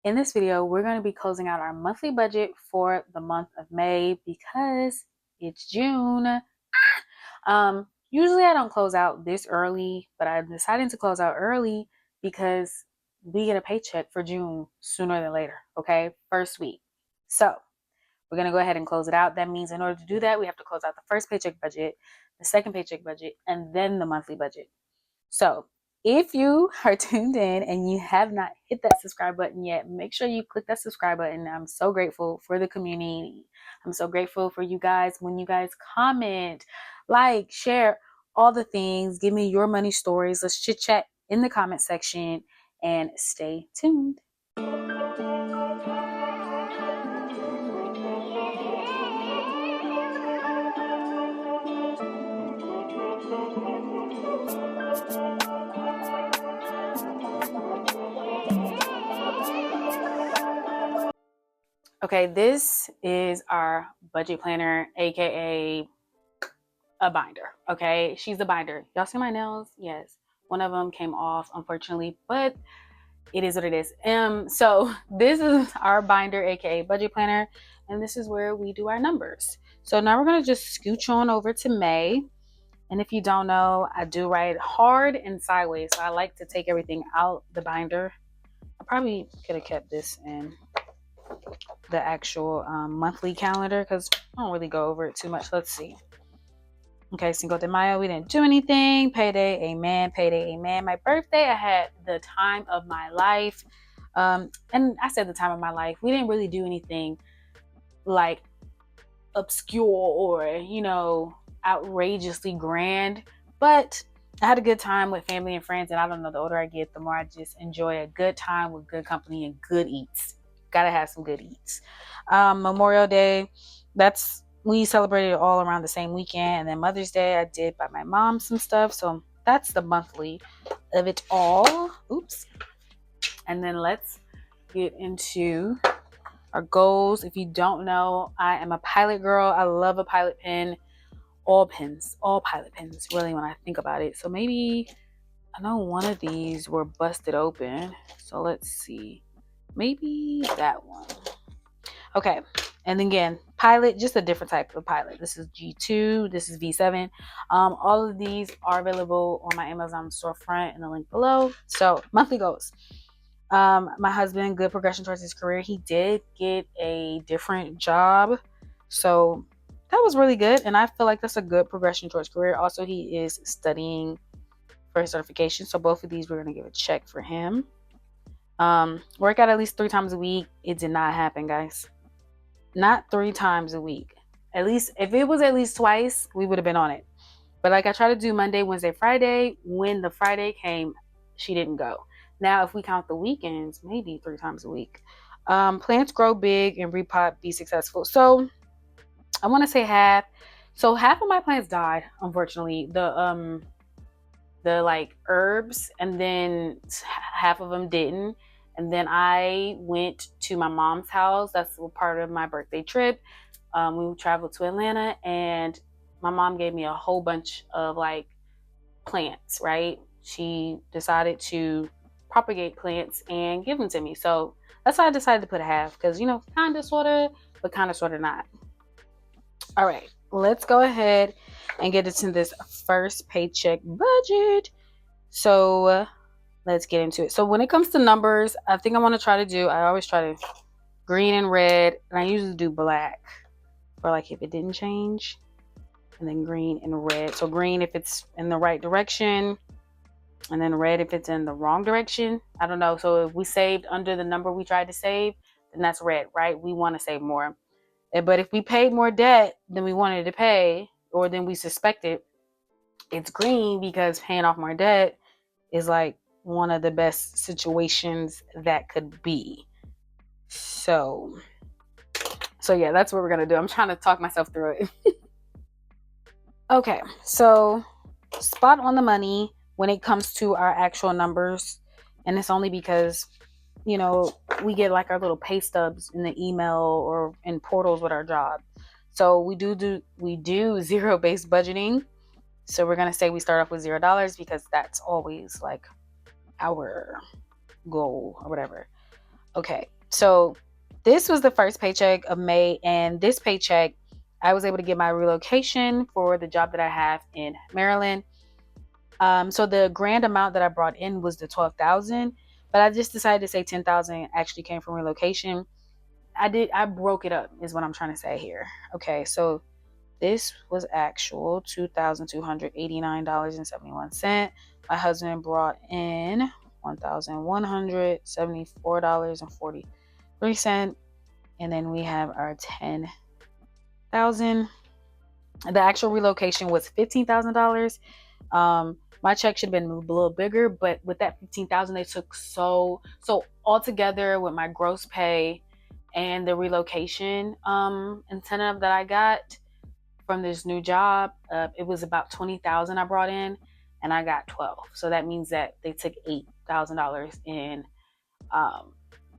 In this video, we're going to be closing out our monthly budget for the month of May because it's June. Usually I don't close out this early, but I'm deciding to close out early because we get a paycheck for June sooner than later, okay? First week. So we're going to go ahead and close it out. That means in order to do that, we have to close out the first paycheck budget, the second paycheck budget, and then the monthly budget. So if you are tuned in and you have not hit that subscribe button yet, make sure you click that subscribe button. I'm so grateful for the community. I'm so grateful for you guys when you guys comment, like, share, all the things. Give me your money stories. Let's chit chat in the comment section and stay tuned. Okay, this is our budget planner, aka a binder. Okay, she's a binder. Y'all see my nails? Yes, one of them came off, unfortunately, but it is what it is. So this is our binder, aka budget planner, and this is where we do our numbers. So now we're gonna just scooch on over to May. And if you don't know, I do write hard and sideways. So I like to take everything out the binder. I probably could have kept this in the actual monthly calendar because I don't really go over it too much. Let's see. Okay, Cinco de Mayo, we didn't do anything. Payday, amen. Payday, amen. My birthday, I had the time of my life. And I said the time of my life. We didn't really do anything like obscure or, outrageously grand. But I had a good time with family and friends. And I don't know, the older I get, the more I just enjoy a good time with good company and good eats. Gotta have some good eats. Memorial Day, we celebrated all around the same weekend. And then Mother's Day, I did buy my mom some stuff. So that's the monthly of it all. Oops. And then let's get into our goals. If you don't know, I am a pilot girl. I love a pilot pen. All pilot pens, really, when I think about it. So maybe, I know one of these were busted open. So let's see. Maybe that one. Okay. And again, pilot, just a different type of pilot. This is G2. This is V7. All of these are available on my Amazon storefront in the link below. So monthly goals. My husband, good progression towards his career. He did get a different job. So that was really good. And I feel like that's a good progression towards career. Also, he is studying for his certification. So both of these, we're going to give a check for him. Work out at least 3 times a week. It did not happen, guys. Not 3 times a week. At least if it was at least twice, we would have been on it. But like I try to do Monday, Wednesday, Friday. When the Friday came, she didn't go. Now, if we count the weekends, maybe 3 times a week. Plants grow big and repot, be successful. So I want to say half. So half of my plants died, unfortunately. The like herbs, and then half of them didn't. And then I went to my mom's house. That's part of my birthday trip. We traveled to Atlanta, and my mom gave me a whole bunch of like plants, right? She decided to propagate plants and give them to me. So that's why I decided to put a half, because, kind of, sort of, but kind of, sort of not. All right, let's go ahead and get into this first paycheck budget. So let's get into it. So when it comes to numbers, I think I want to try to do, I always try to green and red, and I usually do black for like if it didn't change, and then green and red. So green if it's in the right direction, and then red if it's in the wrong direction. I don't know. So if we saved under the number we tried to save, then that's red, right? We want to save more. But if we paid more debt than we wanted to pay, or than we suspected, it's green, because paying off more debt is like one of the best situations that could be. So yeah, that's what we're going to do. I'm trying to talk myself through it. Okay, so spot on the money when it comes to our actual numbers. And it's only because, we get like our little pay stubs in the email or in portals with our job. So we do zero-based budgeting. So we're going to say we start off with $0 because that's always like our goal or whatever. Okay, so this was the first paycheck of May, and this paycheck, I was able to get my relocation for the job that I have in Maryland. So the grand amount that I brought in was the 12,000, but I just decided to say 10,000 actually came from relocation. I broke it up, is what I'm trying to say here. Okay, so this was actual $2,289.71. My husband brought in $1,174.43. And then we have our 10,000. The actual relocation was $15,000. My check should have been a little bigger, but with that 15,000, they took so altogether with my gross pay and the relocation incentive that I got from this new job, it was about 20,000 I brought in, and I got 12. So that means that they took $8,000 in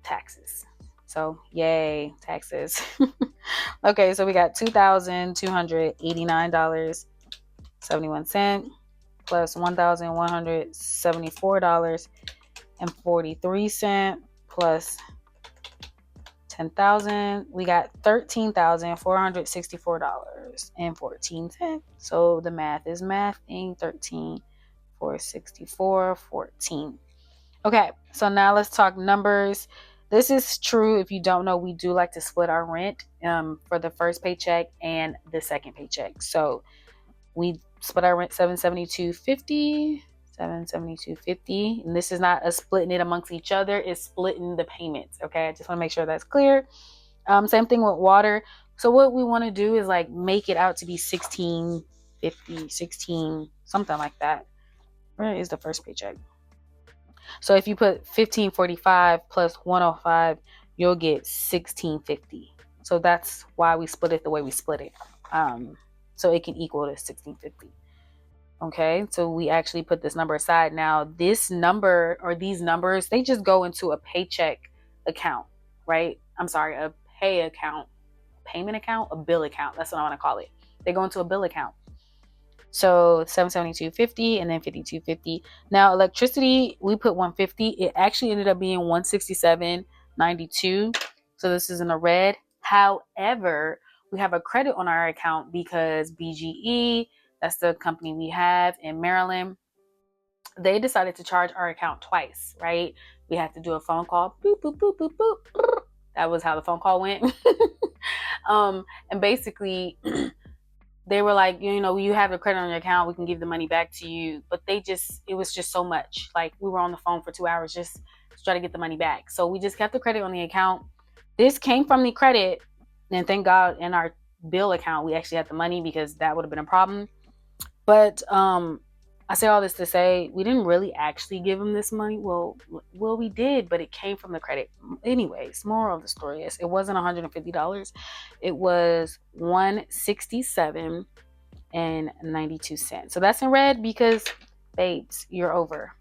taxes. So yay, taxes. Okay, so we got $2,289.71 plus $1,174.43 plus 10,000. We got $13,464.14. So the math is mathing. 13,464.14. Okay, so now let's talk numbers. This is true. If you don't know, we do like to split our rent for the first paycheck and the second paycheck. So we split our rent $772.50, and this is not a splitting it amongst each other, it's splitting the payments. Okay, I just want to make sure that's clear. Same thing with water. So what we want to do is like make it out to be 1650, 16 something like that. Where is the first paycheck? So if you put 1545 plus 105, you'll get 1650. So that's why we split it the way we split it. So it can equal to 1650. Okay, so we actually put this number aside. Now, this number or these numbers, they just go into a paycheck account, right? I'm sorry, a pay account, payment account, a bill account. That's what I want to call it. They go into a bill account. So 772.50 and then 52.50. Now, electricity, we put 150. It actually ended up being 167.92. So this is in the red. However, we have a credit on our account because BGE, that's the company we have in Maryland, they decided to charge our account twice, right? We had to do a phone call. Boop, boop, boop, boop, boop. That was how the phone call went. And basically, they were like, you have the credit on your account, we can give the money back to you. But it was just so much. Like, we were on the phone for 2 hours just to try to get the money back. So we just kept the credit on the account. This came from the credit, and thank God in our bill account, we actually had the money because that would have been a problem. But I say all this to say we didn't really actually give them this money. Well, we did, but it came from the credit. Anyways, moral of the story is it wasn't $150. It was $167.92. So that's in red because, babes, you're over.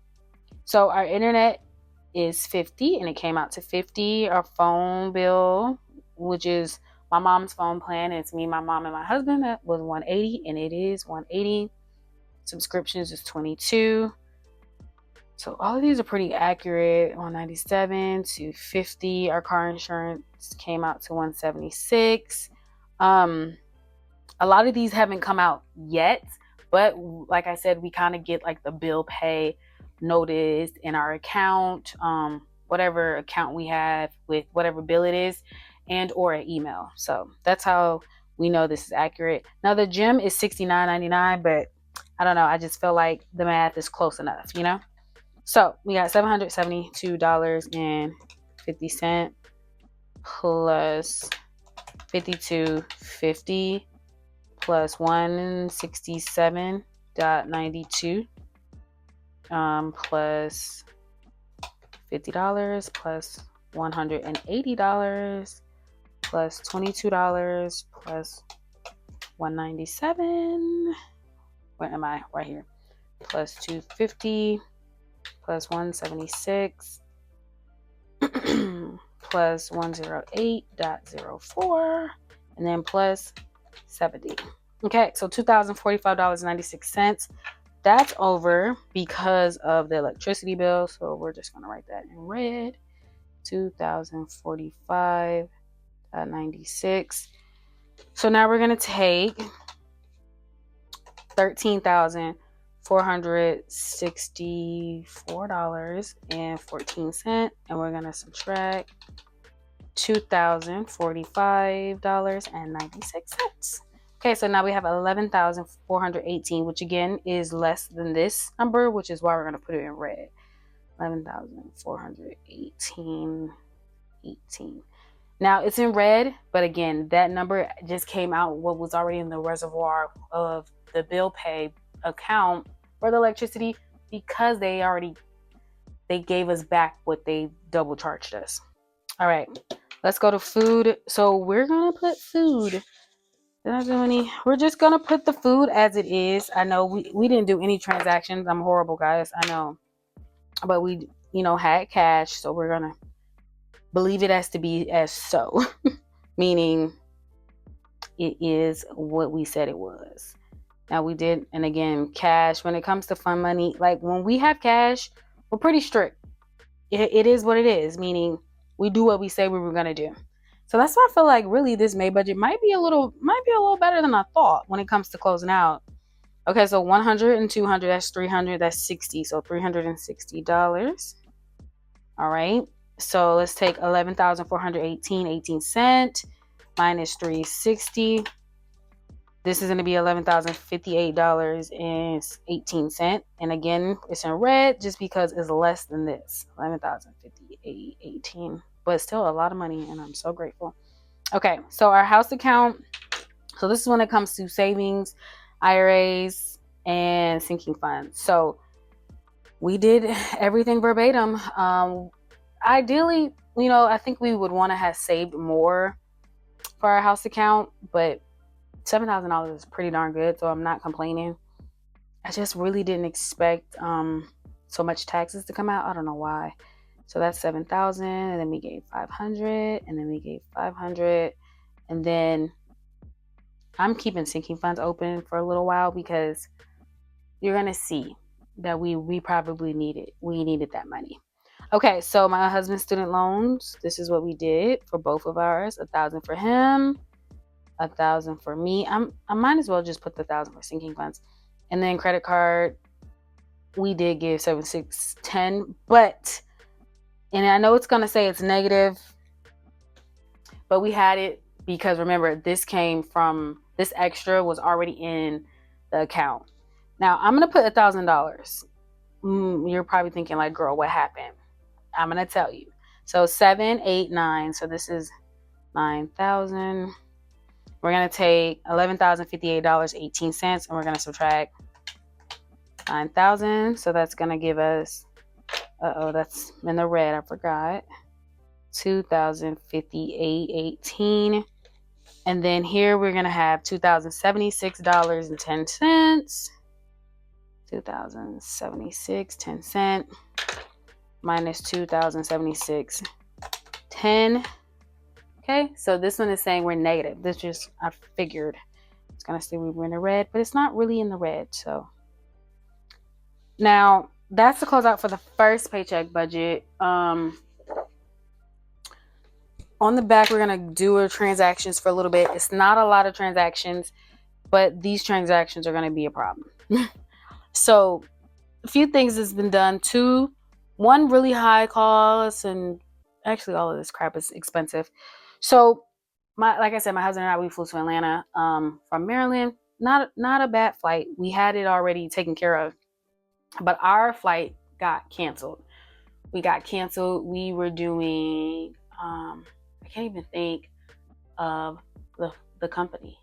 So our internet is $50, and it came out to $50. Our phone bill, which is my mom's phone plan, it's me, my mom, and my husband, that was $180, and it is $180. Subscriptions is $22. So all of these are pretty accurate. $197 to $50. Our car insurance came out to $176. A lot of these haven't come out yet, but like I said, we kind of get like the bill pay notice in our account, whatever account we have with whatever bill it is, and or an email. So that's how we know this is accurate. Now the gym is $69.99, but I don't know, I just feel like the math is close enough, So we got $772.50 plus $52.50 plus $167.92 plus $50 plus $180 plus $22 plus $197. Where am I? Right here. Plus $250 plus $176 plus $108.04 and then plus $70. Okay, so $2,045.96. That's over because of the electricity bill. So we're just gonna write that in red. $2,045.96. So now we're gonna take $13,464.14, and we're gonna subtract $2,045.96. Okay, so now we have 11,418, which again is less than this number, which is why we're gonna put it in red. 11,418.18. Now it's in red, but again, that number just came out what was already in the reservoir of the bill pay account for the electricity, because they gave us back what they double charged us. All right, let's go to food. So we're gonna put food. Did I do any? We're just gonna put the food as it is. I know we didn't do any transactions. I'm horrible, guys. I know, but we had cash, so we're gonna believe it as to be as so, meaning it is what we said it was. Now we did, and again, cash, when it comes to fund money, like when we have cash, we're pretty strict. It is what it is, meaning we do what we say we were going to do. So that's why I feel like really this May budget might be a little better than I thought when it comes to closing out. Okay, so 100 and 200, that's 300, that's 60. So $360. All right. So let's take 11,418.18 minus 360. This is going to be $11,058.18. And again, it's in red just because it's less than this. $11,058.18. But still a lot of money, and I'm so grateful. Okay, so our house account. So this is when it comes to savings, IRAs, and sinking funds. So we did everything verbatim. Ideally, I think we would want to have saved more for our house account, but $7,000 is pretty darn good, so I'm not complaining. I just really didn't expect so much taxes to come out. I don't know why. So that's $7,000, and then we gave $500, and then we gave $500, and then I'm keeping sinking funds open for a little while because you're gonna see that we probably needed that money. Okay, so my husband's student loans. This is what we did for both of ours. $1,000 for him, $1,000 for me. I might as well just put the $1,000 for sinking funds. And then credit card, we did give 7,610, and I know it's gonna say it's negative, but we had it because remember, this extra was already in the account. Now I'm gonna put $1,000. You're probably thinking like, girl, what happened? I'm gonna tell you. So 7, 8, 9. So this is 9,000. We're going to take $11,058.18, and we're going to subtract 9,000. So that's going to give us, that's in the red, I forgot, $2,058.18. And then here we're going to have $2,076.10. $2,076.10 minus $2,076.10. Okay, so this one is saying we're negative. This just, I figured it's going to say we were in the red, but it's not really in the red. So now that's the closeout for the first paycheck budget. On the back, we're going to do our transactions for a little bit. It's not a lot of transactions, but these transactions are going to be a problem. So a few things has been done. One really high cost, and actually all of this crap is expensive. So like I said, my husband and I, we flew to Atlanta from Maryland. Not a bad flight. We had it already taken care of, but our flight got canceled. We were doing I can't even think of the company.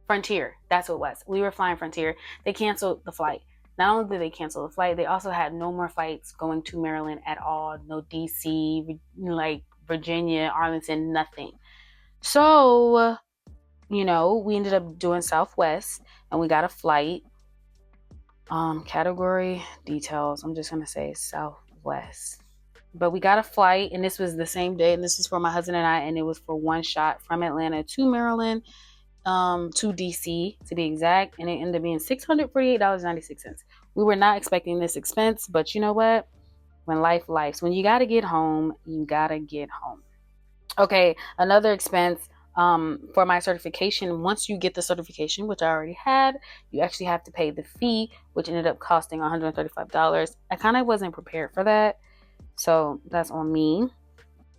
Frontier. That's what it was. We were flying Frontier. They canceled the flight. Not only did they cancel the flight, they also had no more flights going to Maryland at all. No DC, like Virginia, Arlington, nothing. So, we ended up doing Southwest, and we got a flight. Category details. I'm just going to say Southwest. But we got a flight, and this was the same day, and this is for my husband and I, and it was for one shot from Atlanta to Maryland, to DC to be exact, and it ended up being $648.96. We were not expecting this expense, but you know what? When when you gotta get home, you gotta get home. Okay, another expense for my certification. Once you get the certification, which I already had, you actually have to pay the fee, which ended up costing $135. I kind of wasn't prepared for that, so that's on me.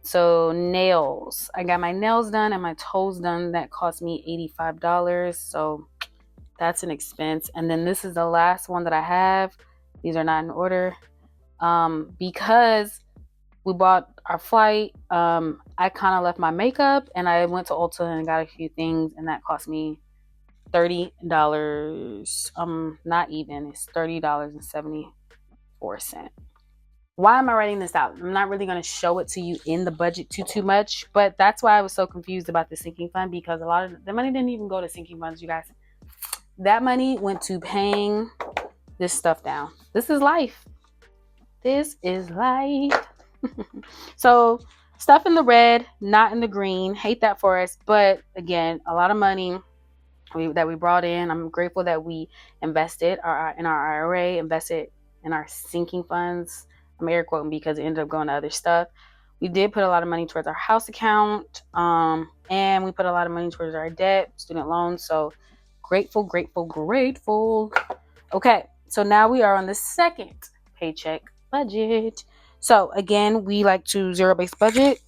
So nails, I got my nails done and my toes done. That cost me $85. So that's an expense. And then this is the last one that I have. These are not in order. Because we bought our flight, I kind of left my makeup and I went to Ulta and got a few things, and that cost me $30. Not even, it's $30.74. Why am I writing this out? I'm not really going to show it to you in the budget too much, but that's why I was so confused about the sinking fund, because a lot of the money didn't even go to sinking funds, you guys. That money went to paying this stuff down. This is life. This is life. So stuff in the red, not in the green. Hate that for us, but again, a lot of money that we brought in. I'm grateful that we invested in our IRA, invested in our sinking funds. I'm air quoting because it ended up going to other stuff. We did put a lot of money towards our house account, and we put a lot of money towards our debt, student loans. So grateful. Okay, so now we are on the second paycheck budget. So again, we like to zero-based budget.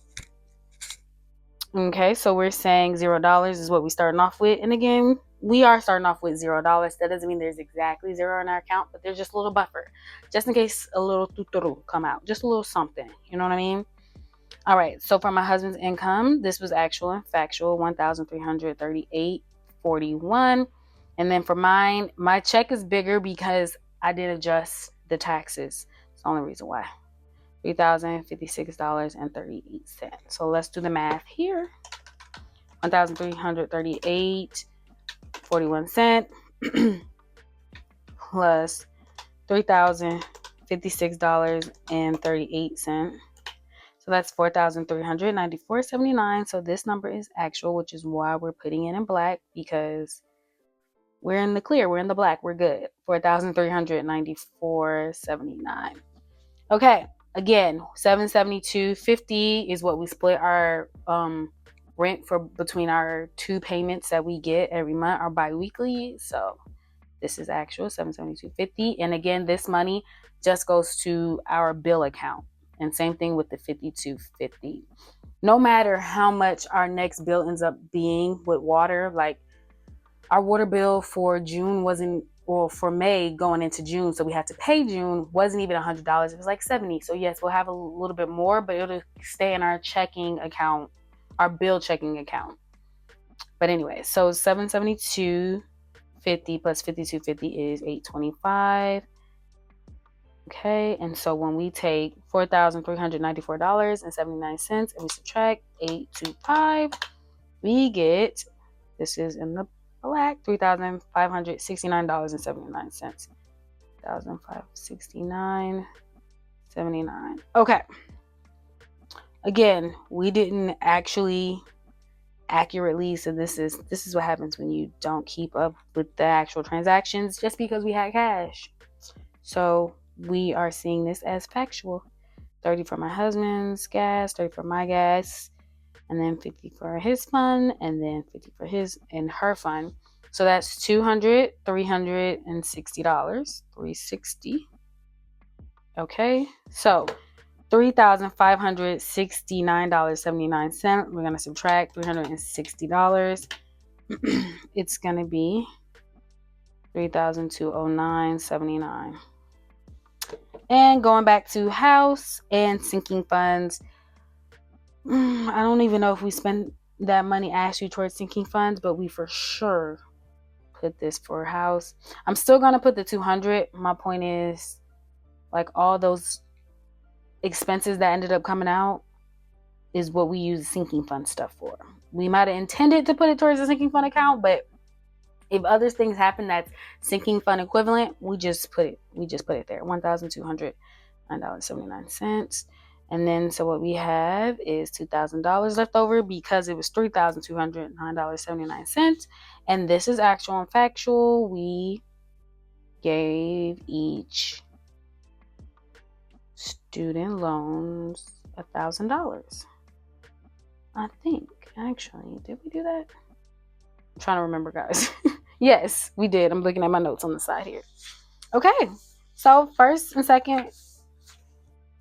Okay, so we're saying $0 is what we're starting off with. And again, we are starting off with $0. That doesn't mean there's exactly zero in our account, but there's just a little buffer, just in case a little tuturu come out, just a little something. You know what I mean? All right. So for my husband's income, this was actual and factual, $1,338.41. And then for mine, my check is bigger because I did adjust the taxes. It's the only reason why. $3,056.38. So let's do the math here. $1,338.41 plus $3,056.38. So that's $4,394.79. So this number is actual, which is why we're putting it in black, because we're in the clear, we're in the black, we're good. $4,394.79. Okay, again, $772.50 is what we split our rent for between our two payments that we get every month, our bi-weekly. So this is actual $772.50. And again, this money just goes to our bill account. And same thing with the $52.50. No matter how much our next bill ends up being with water, like our water bill for June wasn't, well, for May going into June, so we had to pay June, wasn't even $100. It was like $70. So yes, we'll have a little bit more, but it'll stay in our checking account, our bill checking account. But anyway, so $772.50 plus $52.50 is $825. Okay, and so when we take $4,394.79 and we subtract $825, we get, this is in the black, $3,569.79. $1,569.79. Okay. Again, we didn't actually accurately, so this is what happens when you don't keep up with the actual transactions just because we had cash. So we are seeing this as factual. 30 for my husband's gas, 30 for my gas, and then 50 for his fund, and then 50 for his and her fund. So that's $360. $360. Okay, so $3,569.79. We're gonna subtract $360. It's gonna be $3,209.79. And going back to house and sinking funds, I don't even know if we spent that money actually towards sinking funds, but we for sure put this for a house. I'm still gonna put the $200. My point is, like, all those expenses that ended up coming out is what we use sinking fund stuff for. We might have intended to put it towards the sinking fund account, but if other things happen that's sinking fund equivalent, we just put it there. $1,209.79. And then so what we have is $2,000 left over because it was $3,209.79. And this is actual and factual. We gave each student loans $1,000. I think, actually, did we do that? I'm trying to remember, guys. Yes, we did. I'm looking at my notes on the side here. Okay, so first and second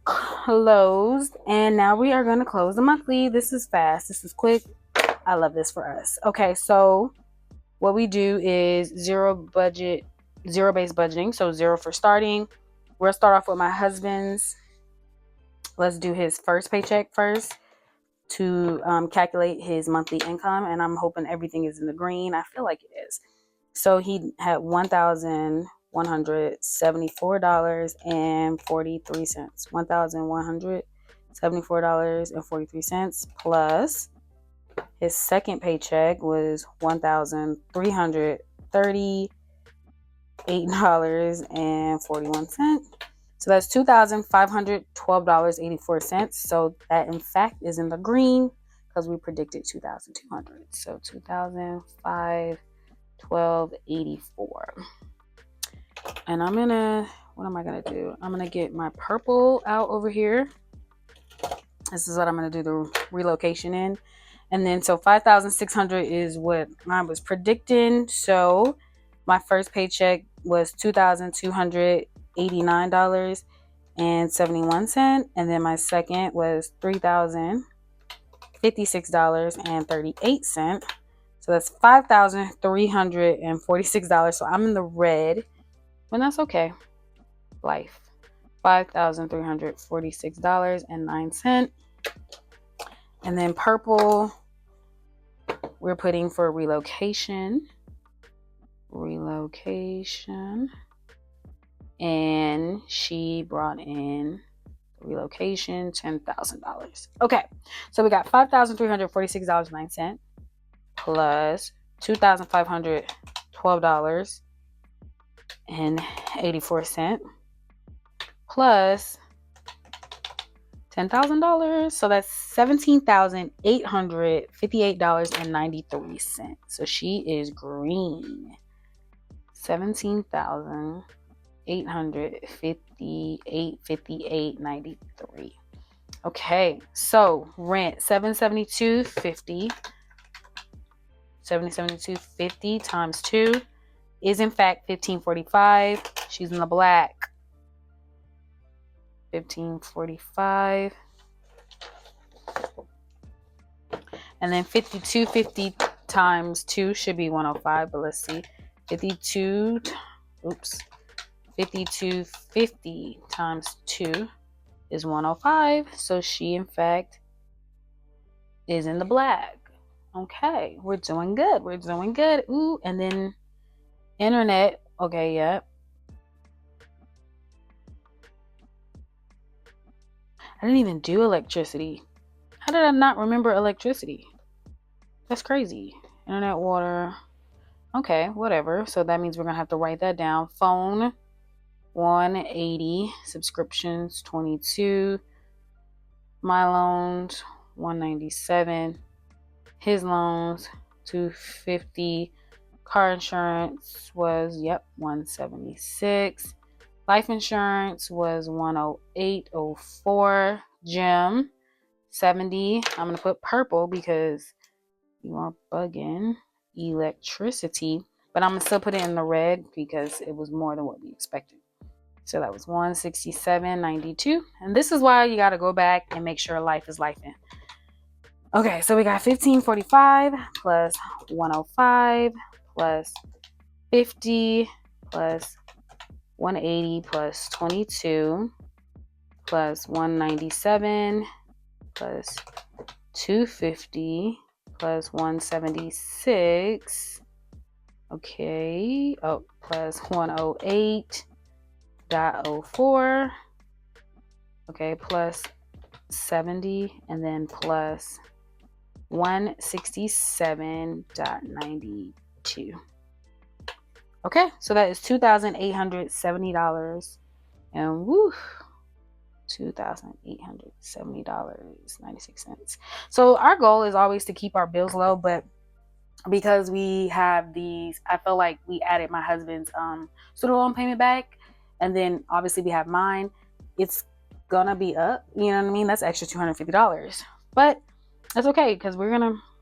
closed, and now we are going to close the monthly. This is fast. This is quick. I love this for us. Okay, so what we do is zero-based budgeting. So 0 for starting. We'll start off with my husband's. Let's do his first paycheck first to calculate his monthly income, and I'm hoping everything is in the green. I feel like it is. So he had $1,174.43. $1,174.43 plus his second paycheck was $1,338.41. So that's $2,512.84. So that in fact is in the green because we predicted 2,200. So 2,512.84. And what am I gonna do? I'm gonna get my purple out over here. This is what I'm gonna do the relocation in. And then so 5,600 is what I was predicting. So my first paycheck was $2,289.71. And then my second was $3,056.38. So that's $5,346. So I'm in the red. And that's okay. Life. $5,346.09. And then purple, we're putting for relocation. And she brought in relocation $10,000. Okay, so we got $5,346.09 plus $2,512.84 plus $10,000. So that's $17,858.93. So she is green. $17,858.93. Okay, so rent $772.50 times 2 is in fact $1,545. She's in the black. $1,545. And then $52.50 times 2 should be $105, but let's see. $52.50 times 2 is $105. So she in fact is in the black. Okay, we're doing good. Ooh, and then internet. Okay, yep. I didn't even do electricity. How did I not remember electricity? That's crazy. Internet, water. Okay, whatever. So that means we're going to have to write that down. Phone, $180. Subscriptions, $22. My loans, $197. His loans, $250. Car insurance was, $176. Life insurance was $108.04. Gym, $70. I'm going to put purple because you are bugging. Electricity, but I'm going to still put it in the red because it was more than what we expected. So that was $167.92. And this is why you got to go back and make sure life is life in. Okay, so we got $1,545 plus $105 plus $50 plus $180 plus $22 plus $197 plus $250 plus $176. Okay. Oh, plus $108.04. Okay, plus $70 and then plus $167.92. Okay, so that is $2,870 and woo, $2,870.96. So our goal is always to keep our bills low, but because we have these, I feel like we added my husband's student loan payment back, and then obviously we have mine. It's gonna be up. You know what I mean? That's extra $250. But that's okay because we're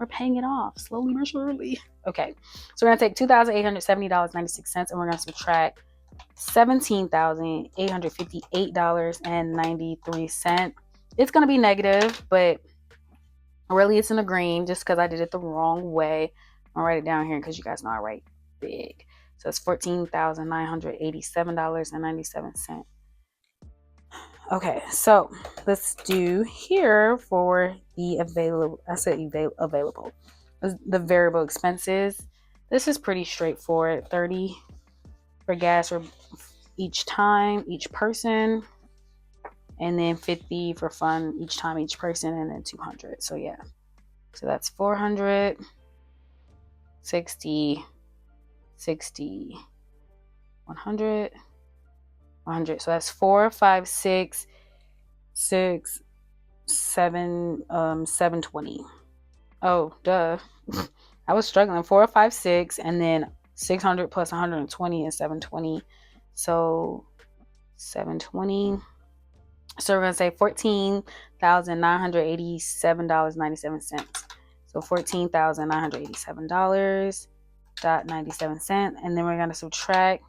paying it off slowly but surely. Okay. So we're gonna take $2,870.96 and we're gonna subtract $17,858.93. It's gonna be negative, but really it's in the green just because I did it the wrong way. I'll write it down here because you guys know I write big. So it's $14,987.97. Okay, so let's do here for the available. I said available. The variable expenses. This is pretty straightforward. 30 for gas or each time, each person, and then 50 for fun each time, each person, and then 200. So yeah, so that's 400, 60, 100, 100. So that's 4, 5, 6, 7, 720. Oh, duh. I was struggling. 4, 5, 6, and then 600 plus 120 is 720. So 720. So we're gonna say $14,987.97. So $14,987.97, and then we're gonna subtract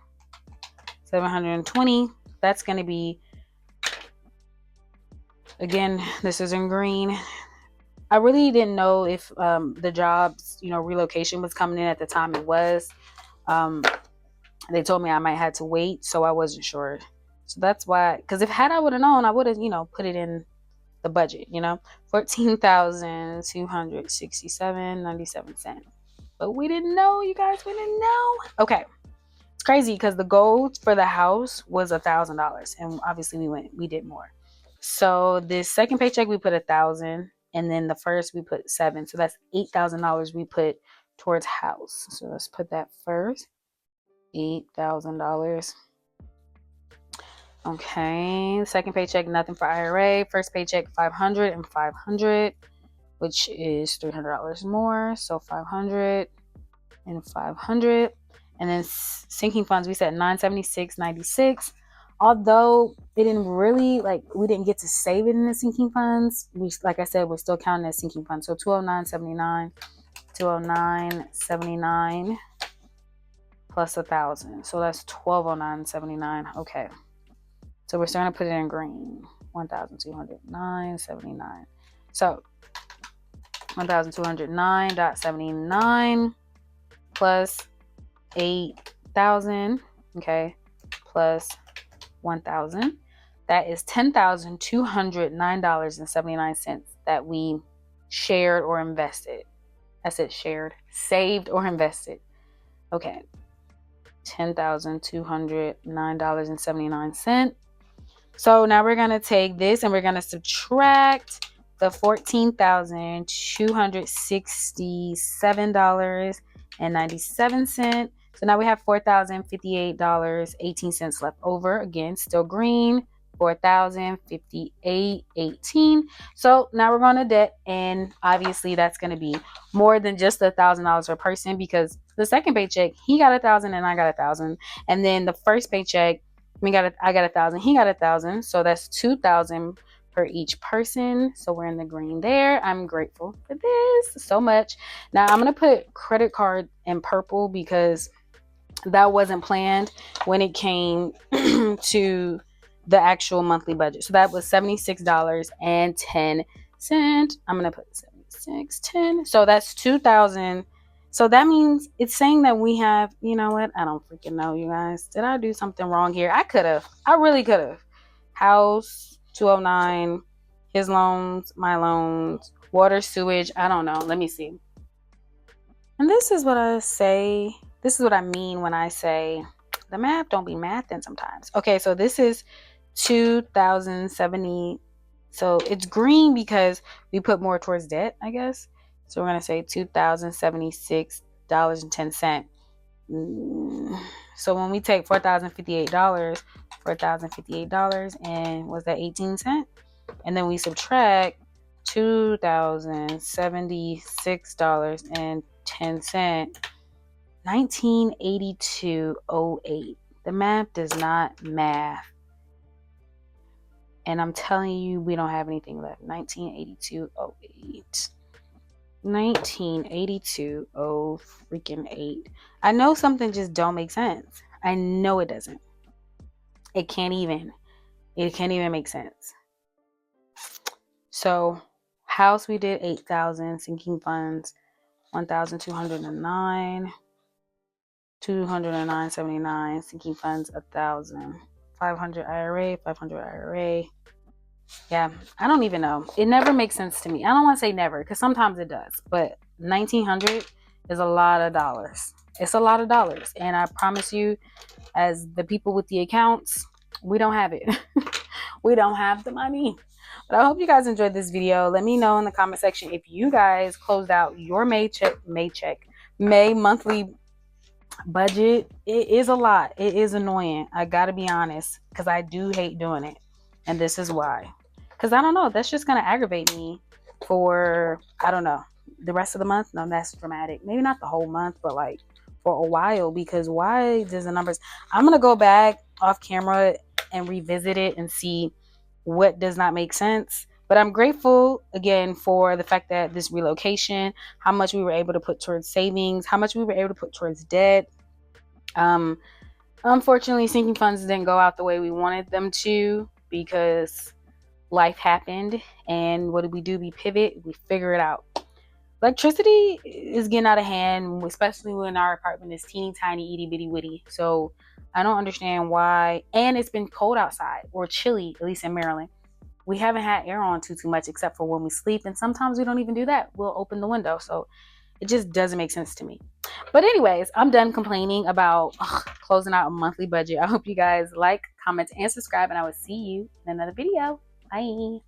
720. That's gonna be, again, this is in green. I really didn't know if the jobs, relocation was coming in at the time it was. They told me I might have to wait, so I wasn't sure. So that's why, because if I would have known, I would have, put it in the budget, $14,267.97. But we didn't know, you guys, we didn't know. Okay. It's crazy because the goal for the house was $1,000, and obviously we did more. So this second paycheck we put $1,000, and then the first we put $7,000. So that's $8,000 we put towards house. So let's put that first. $8,000. Okay. Second paycheck, nothing for IRA. First paycheck, $500 and $500, which is $300 more. So $500 and $500. And then sinking funds, we said $976.96. Although it didn't really, we didn't get to save it in the sinking funds. Like I said, we're still counting as sinking funds. So $209.79, $209.79 plus $1,000. So that's $1,209.79. Okay. So we're starting to put it in green. $1,209.79. So $1,209.79 plus 8,000, okay, plus 1,000. That is $10,209.79 that we shared or invested. I said shared, saved or invested. Okay, $10,209.79. So now we're gonna take this and we're gonna subtract the $14,267.97. So now we have $4,058.18 left over. Again, still green. $4,058.18. So now we're going to debt, and obviously that's going to be more than just $1,000 per person, because the second paycheck, he got $1,000 and I got $1,000, and then the first paycheck, I got $1,000, he got $1,000, so that's $2,000 per each person. So we're in the green there. I'm grateful for this so much. Now I'm going to put credit card in purple because that wasn't planned when it came to the actual monthly budget. So that was $76.10. I'm going to put $76.10. So that's $2,000. So that means it's saying that we have, you know what? I don't freaking know, you guys. Did I do something wrong here? I really could have. House, 209, his loans, my loans, water, sewage. I don't know. Let me see. And this is what I say. This is what I mean when I say the math don't be mathing sometimes. Okay, so this is 2,070. So it's green because we put more towards debt, I guess. So we're going to say $2,076.10. So when we take $4,058, and was that 18 cents? And then we subtract $2,076.10, 1982.08. The math does not math. And I'm telling you, we don't have anything left. 1982.08. 1982.0 freaking 8. I know something just don't make sense. I know it doesn't. It can't even. It can't even make sense. So, house we did 8,000, sinking funds 1,209, 209.79, sinking funds 1,000, 500 IRA, 500 IRA. Yeah, I don't even know. It never makes sense to me. I don't want to say never because sometimes it does, but 1,900 is a lot of dollars. It's a lot of dollars, and I promise you, as the people with the accounts, we don't have it. We don't have the money. But I hope you guys enjoyed this video. Let me know in the comment section if you guys closed out your May monthly budget. It is a lot. It is annoying. I gotta be honest, because I do hate doing it, and this is why. Because I don't know, that's just gonna aggravate me for, I don't know, the rest of the month. No, that's dramatic. Maybe not the whole month, but like for a while. Because why does the numbers? I'm gonna go back off camera and revisit it and see what does not make sense. But I'm grateful again for the fact that this relocation, how much we were able to put towards savings, how much we were able to put towards debt. Unfortunately, sinking funds didn't go out the way we wanted them to because life happened. And what did we do? We pivot, we figure it out. Electricity is getting out of hand, especially when our apartment is teeny tiny, itty bitty witty. So I don't understand why. And it's been cold outside, or chilly, at least in Maryland. We haven't had air on too much except for when we sleep, and sometimes we don't even do that. We'll open the window. So it just doesn't make sense to me. But anyways, I'm done complaining about closing out a monthly budget. I hope you guys like, comment, and subscribe, and I will see you in another video. Bye.